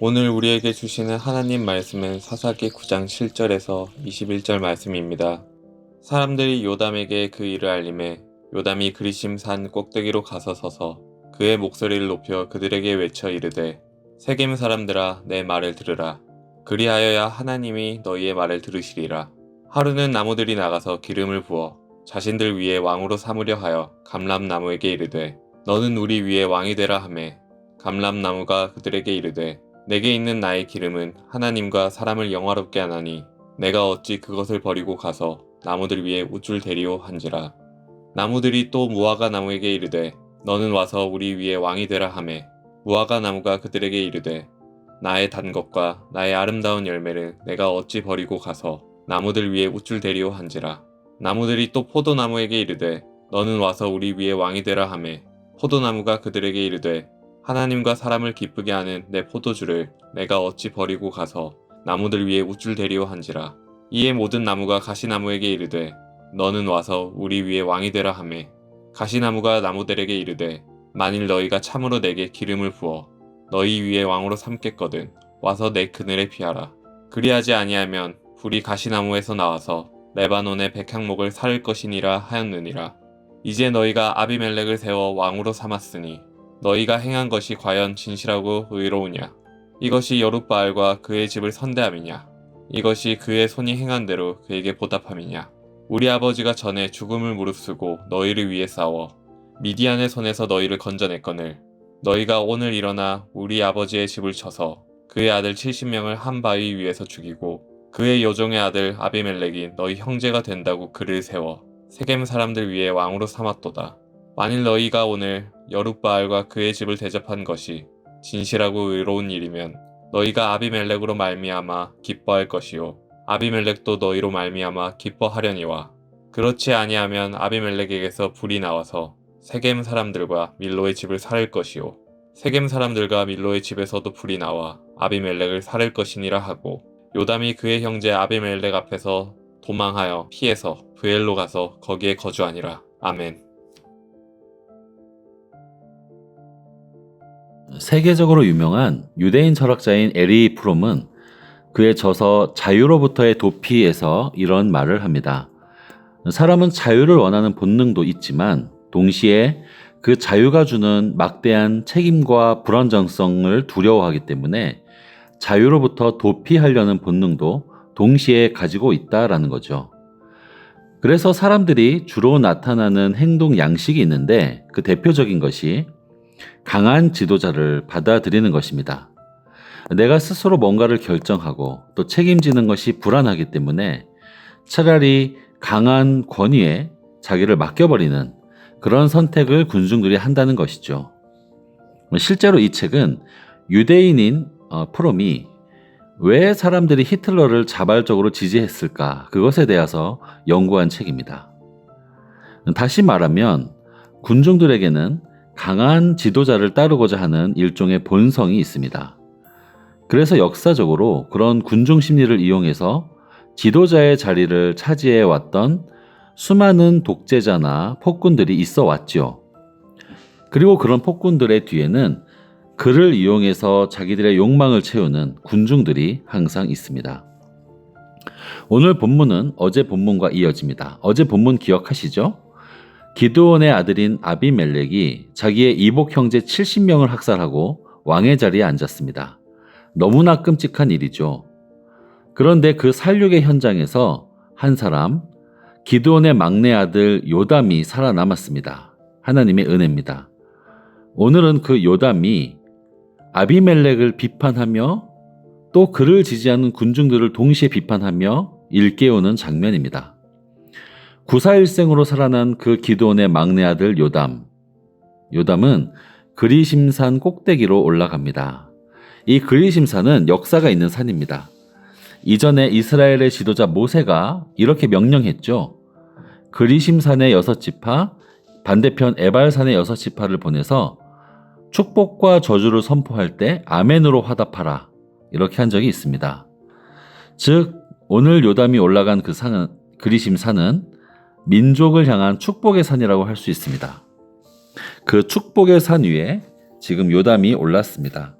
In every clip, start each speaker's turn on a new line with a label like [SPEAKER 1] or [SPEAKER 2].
[SPEAKER 1] 오늘 우리에게 주시는 하나님 말씀은 사사기 9장 7절에서 21절 말씀입니다. 사람들이 요담에게 그 일을 알림해 요담이 그리심 산 꼭대기로 가서 서서 그의 목소리를 높여 그들에게 외쳐 이르되 세겜 사람들아 내 말을 들으라. 그리하여야 하나님이 너희의 말을 들으시리라. 하루는 나무들이 나가서 기름을 부어 자신들 위에 왕으로 삼으려 하여 감람나무에게 이르되 너는 우리 위에 왕이 되라 하매 감람나무가 그들에게 이르되 내게 있는 나의 기름은 하나님과 사람을 영화롭게 하나니 내가 어찌 그것을 버리고 가서 나무들 위에 우쭐 대리오 한지라. 나무들이 또 무화과 나무에게 이르되 너는 와서 우리 위에 왕이 되라 하매 무화과 나무가 그들에게 이르되 나의 단 것과 나의 아름다운 열매를 내가 어찌 버리고 가서 나무들 위에 우쭐 대리오 한지라. 나무들이 또 포도나무에게 이르되 너는 와서 우리 위에 왕이 되라 하매 포도나무가 그들에게 이르되 하나님과 사람을 기쁘게 하는 내 포도주를 내가 어찌 버리고 가서 나무들 위에 우쭐 대리오 한지라. 이에 모든 나무가 가시나무에게 이르되 너는 와서 우리 위에 왕이 되라 하매 가시나무가 나무들에게 이르되 만일 너희가 참으로 내게 기름을 부어 너희 위에 왕으로 삼겠거든 와서 내 그늘에 피하라. 그리하지 아니하면 불이 가시나무에서 나와서 레바논의 백향목을 살을 것이니라 하였느니라. 이제 너희가 아비멜렉을 세워 왕으로 삼았으니 너희가 행한 것이 과연 진실하고 의로우냐? 이것이 여룻바알과 그의 집을 선대함이냐? 이것이 그의 손이 행한 대로 그에게 보답함이냐? 우리 아버지가 전에 죽음을 무릅쓰고 너희를 위해 싸워 미디안의 손에서 너희를 건져냈거늘 너희가 오늘 일어나 우리 아버지의 집을 쳐서 그의 아들 70명을 한 바위 위에서 죽이고 그의 여종의 아들 아비멜렉이 너희 형제가 된다고 그를 세워 세겜 사람들 위에 왕으로 삼았도다. 만일 너희가 오늘 여룻바알과 그의 집을 대접한 것이 진실하고 의로운 일이면 너희가 아비멜렉으로 말미암아 기뻐할 것이요 아비멜렉도 너희로 말미암아 기뻐하려니와 그렇지 아니하면 아비멜렉에게서 불이 나와서 세겜 사람들과 밀로의 집을 살을 것이요 세겜 사람들과 밀로의 집에서도 불이 나와 아비멜렉을 살을 것이니라 하고 요담이 그의 형제 아비멜렉 앞에서 도망하여 피해서 브엘로 가서 거기에 거주하니라. 아멘.
[SPEAKER 2] 세계적으로 유명한 유대인 철학자인 에리 프롬은 그의 저서 자유로부터의 도피에서 이런 말을 합니다. 사람은 자유를 원하는 본능도 있지만 동시에 그 자유가 주는 막대한 책임과 불안정성을 두려워하기 때문에 자유로부터 도피하려는 본능도 동시에 가지고 있다라는 거죠. 그래서 사람들이 주로 나타나는 행동 양식이 있는데 그 대표적인 것이 강한 지도자를 받아들이는 것입니다. 내가 스스로 뭔가를 결정하고 또 책임지는 것이 불안하기 때문에 차라리 강한 권위에 자기를 맡겨버리는 그런 선택을 군중들이 한다는 것이죠. 실제로 이 책은 유대인인 프롬이 왜 사람들이 히틀러를 자발적으로 지지했을까 그것에 대해서 연구한 책입니다. 다시 말하면 군중들에게는 강한 지도자를 따르고자 하는 일종의 본성이 있습니다. 그래서 역사적으로 그런 군중 심리를 이용해서 지도자의 자리를 차지해 왔던 수많은 독재자나 폭군들이 있어 왔죠. 그리고 그런 폭군들의 뒤에는 그를 이용해서 자기들의 욕망을 채우는 군중들이 항상 있습니다. 오늘 본문은 어제 본문과 이어집니다. 어제 본문 기억하시죠? 기드온의 아들인 아비멜렉이 자기의 이복 형제 70명을 학살하고 왕의 자리에 앉았습니다. 너무나 끔찍한 일이죠. 그런데 그 살육의 현장에서 한 사람, 기드온의 막내 아들 요담이 살아남았습니다. 하나님의 은혜입니다. 오늘은 그 요담이 아비멜렉을 비판하며 또 그를 지지하는 군중들을 동시에 비판하며 일깨우는 장면입니다. 구사일생으로 살아난 그 기드온의 막내 아들 요담은 그리심산 꼭대기로 올라갑니다. 이 그리심산은 역사가 있는 산입니다. 이전에 이스라엘의 지도자 모세가 이렇게 명령했죠. 그리심산의 6지파, 반대편 에발산의 6지파를 보내서 축복과 저주를 선포할 때 아멘으로 화답하라 이렇게 한 적이 있습니다. 즉 오늘 요담이 올라간 그 산은 그리심산은 민족을 향한 축복의 산이라고 할 수 있습니다. 그 축복의 산 위에 지금 요담이 올랐습니다.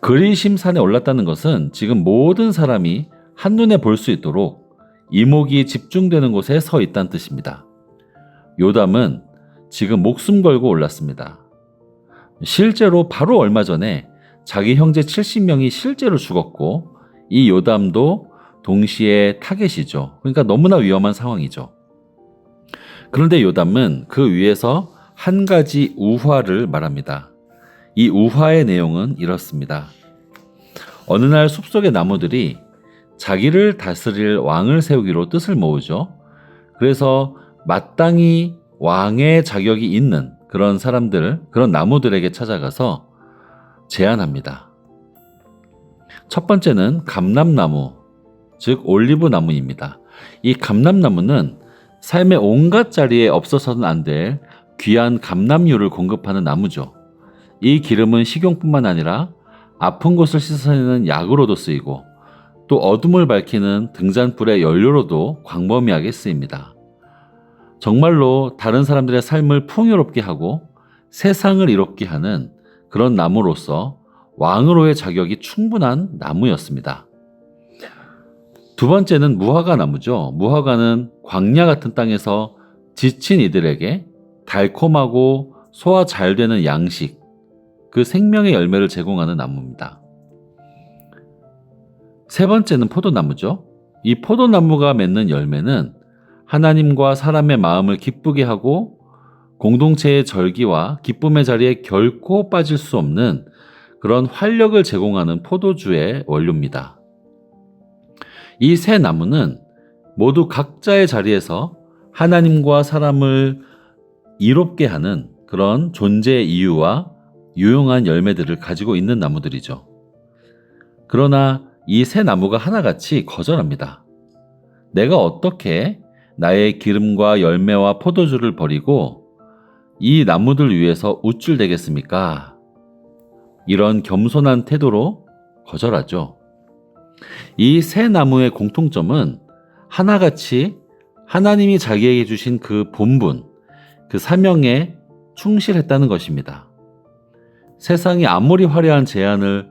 [SPEAKER 2] 그리심산에 올랐다는 것은 지금 모든 사람이 한눈에 볼 수 있도록 이목이 집중되는 곳에 서 있다는 뜻입니다. 요담은 지금 목숨 걸고 올랐습니다. 실제로 바로 얼마 전에 자기 형제 70명이 실제로 죽었고 이 요담도 동시에 타겟이죠. 그러니까 너무나 위험한 상황이죠. 그런데 요담은 그 위에서 한 가지 우화를 말합니다. 이 우화의 내용은 이렇습니다. 어느 날 숲속의 나무들이 자기를 다스릴 왕을 세우기로 뜻을 모으죠. 그래서 마땅히 왕의 자격이 있는 그런 사람들, 그런 나무들에게 찾아가서 제안합니다. 첫 번째는 감람나무, 즉 올리브 나무입니다. 이 감람나무는 삶의 온갖 자리에 없어서는 안 될 귀한 감람유를 공급하는 나무죠. 이 기름은 식용뿐만 아니라 아픈 곳을 씻어내는 약으로도 쓰이고 또 어둠을 밝히는 등잔불의 연료로도 광범위하게 쓰입니다. 정말로 다른 사람들의 삶을 풍요롭게 하고 세상을 이롭게 하는 그런 나무로서 왕으로의 자격이 충분한 나무였습니다. 두 번째는 무화과 나무죠. 무화과는 광야 같은 땅에서 지친 이들에게 달콤하고 소화 잘 되는 양식, 그 생명의 열매를 제공하는 나무입니다. 세 번째는 포도나무죠. 이 포도나무가 맺는 열매는 하나님과 사람의 마음을 기쁘게 하고 공동체의 절기와 기쁨의 자리에 결코 빠질 수 없는 그런 활력을 제공하는 포도주의 원료입니다. 이 세 나무는 모두 각자의 자리에서 하나님과 사람을 이롭게 하는 그런 존재의 이유와 유용한 열매들을 가지고 있는 나무들이죠. 그러나 이 세 나무가 하나같이 거절합니다. 내가 어떻게 나의 기름과 열매와 포도주를 버리고 이 나무들 위해서 우쭐대겠습니까? 이런 겸손한 태도로 거절하죠. 이 세 나무의 공통점은 하나같이 하나님이 자기에게 주신 그 본분, 그 사명에 충실했다는 것입니다. 세상이 아무리 화려한 제안을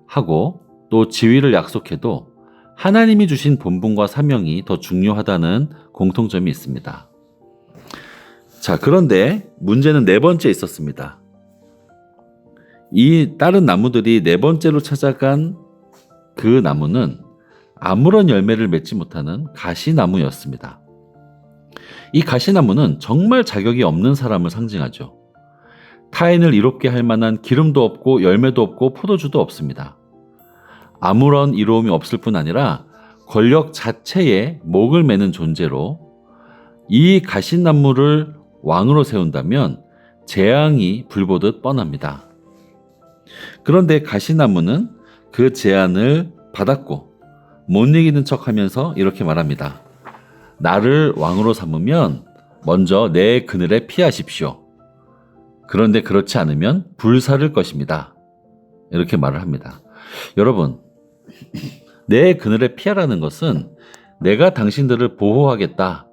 [SPEAKER 2] 하고 또 지위를 약속해도 하나님이 주신 본분과 사명이 더 중요하다는 공통점이 있습니다. 자, 그런데 문제는 네 번째 있었습니다. 이 다른 나무들이 네 번째로 찾아간 그 나무는 아무런 열매를 맺지 못하는 가시나무였습니다. 이 가시나무는 정말 자격이 없는 사람을 상징하죠. 타인을 이롭게 할 만한 기름도 없고 열매도 없고 포도주도 없습니다. 아무런 이로움이 없을 뿐 아니라 권력 자체에 목을 매는 존재로 이 가시나무를 왕으로 세운다면 재앙이 불보듯 뻔합니다. 그런데 가시나무는 그 제안을 받았고 못 이기는 척하면서 이렇게 말합니다. 나를 왕으로 삼으면 먼저 내 그늘에 피하십시오. 그런데 그렇지 않으면 불사를 것입니다. 이렇게 말을 합니다. 여러분, 내 그늘에 피하라는 것은 내가 당신들을 보호하겠다.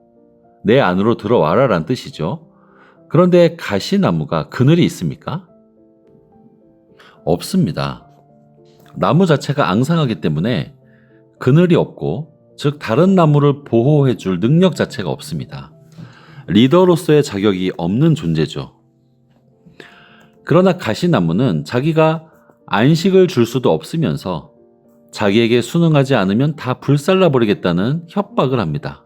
[SPEAKER 2] 내 안으로 들어와라 라는 뜻이죠. 그런데 가시나무가 그늘이 있습니까? 없습니다. 나무 자체가 앙상하기 때문에 그늘이 없고, 즉 다른 나무를 보호해 줄 능력 자체가 없습니다. 리더로서의 자격이 없는 존재죠. 그러나 가시나무는 자기가 안식을 줄 수도 없으면서 자기에게 순응하지 않으면 다 불살라 버리겠다는 협박을 합니다.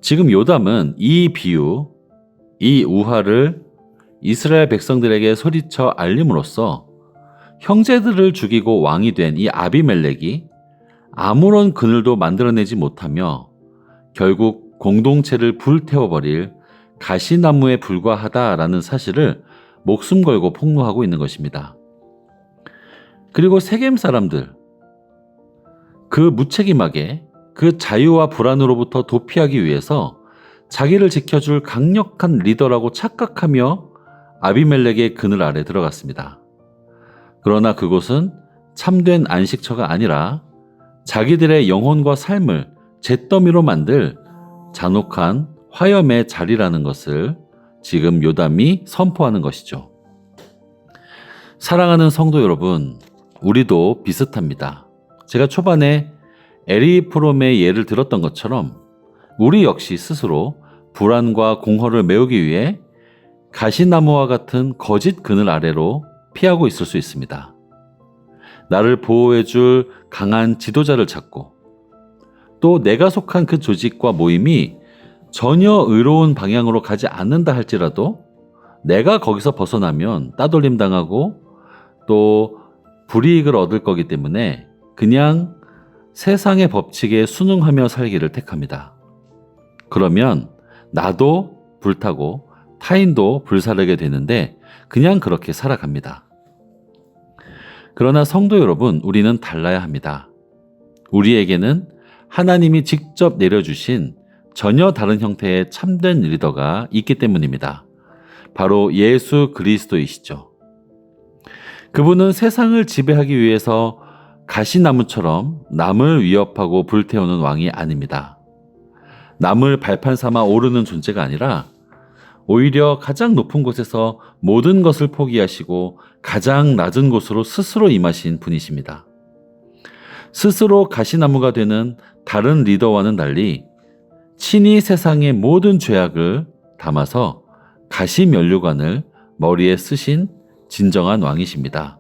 [SPEAKER 2] 지금 요담은 이 비유, 이 우화를 이스라엘 백성들에게 소리쳐 알림으로써 형제들을 죽이고 왕이 된 이 아비멜렉이 아무런 그늘도 만들어내지 못하며 결국 공동체를 불태워버릴 가시나무에 불과하다라는 사실을 목숨 걸고 폭로하고 있는 것입니다. 그리고 세겜 사람들, 그 무책임하게 그 자유와 불안으로부터 도피하기 위해서 자기를 지켜줄 강력한 리더라고 착각하며 아비멜렉의 그늘 아래 들어갔습니다. 그러나 그곳은 참된 안식처가 아니라 자기들의 영혼과 삶을 잿더미로 만들 잔혹한 화염의 자리라는 것을 지금 요담이 선포하는 것이죠. 사랑하는 성도 여러분, 우리도 비슷합니다. 제가 초반에 에리 프롬의 예를 들었던 것처럼 우리 역시 스스로 불안과 공허를 메우기 위해 가시나무와 같은 거짓 그늘 아래로 피하고 있을 수 있습니다. 나를 보호해줄 강한 지도자를 찾고 또 내가 속한 그 조직과 모임이 전혀 의로운 방향으로 가지 않는다 할지라도 내가 거기서 벗어나면 따돌림 당하고 또 불이익을 얻을 거기 때문에 그냥 세상의 법칙에 순응하며 살기를 택합니다. 그러면 나도 불타고 타인도 불사르게 되는데 그냥 그렇게 살아갑니다. 그러나 성도 여러분, 우리는 달라야 합니다. 우리에게는 하나님이 직접 내려주신 전혀 다른 형태의 참된 리더가 있기 때문입니다. 바로 예수 그리스도이시죠. 그분은 세상을 지배하기 위해서 가시나무처럼 남을 위협하고 불태우는 왕이 아닙니다. 남을 발판 삼아 오르는 존재가 아니라 오히려 가장 높은 곳에서 모든 것을 포기하시고 가장 낮은 곳으로 스스로 임하신 분이십니다. 스스로 가시나무가 되는 다른 리더와는 달리 친히 세상의 모든 죄악을 담아서 가시면류관을 머리에 쓰신 진정한 왕이십니다.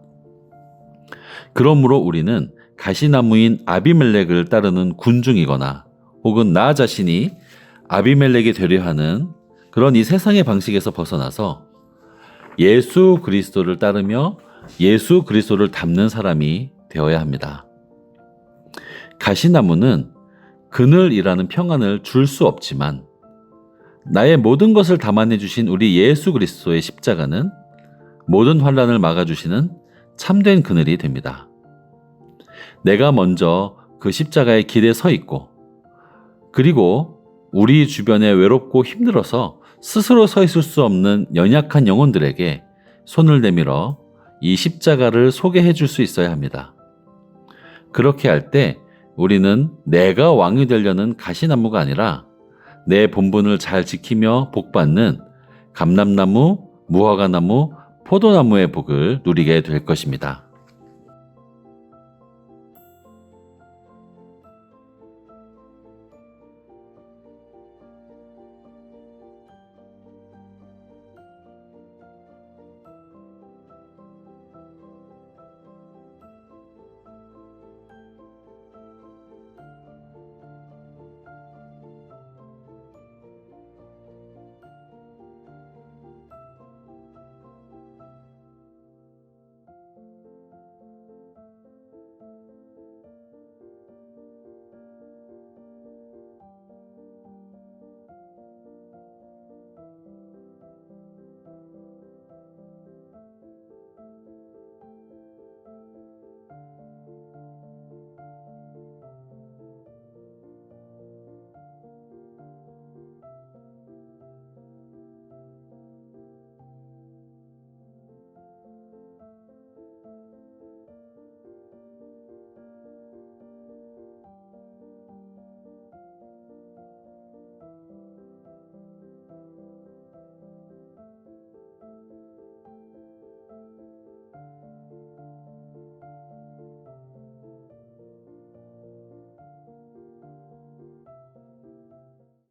[SPEAKER 2] 그러므로 우리는 가시나무인 아비멜렉을 따르는 군중이거나 혹은 나 자신이 아비멜렉이 되려 하는 그런 이 세상의 방식에서 벗어나서 예수 그리스도를 따르며 예수 그리스도를 닮는 사람이 되어야 합니다. 가시나무는 그늘이라는 평안을 줄 수 없지만 나의 모든 것을 담아내 주신 우리 예수 그리스도의 십자가는 모든 환난을 막아주시는 참된 그늘이 됩니다. 내가 먼저 그 십자가의 길에 서 있고 그리고 우리 주변에 외롭고 힘들어서 스스로 서 있을 수 없는 연약한 영혼들에게 손을 내밀어 이 십자가를 소개해 줄 수 있어야 합니다. 그렇게 할 때 우리는 내가 왕이 되려는 가시나무가 아니라 내 본분을 잘 지키며 복받는 감람나무, 무화과나무, 포도나무의 복을 누리게 될 것입니다.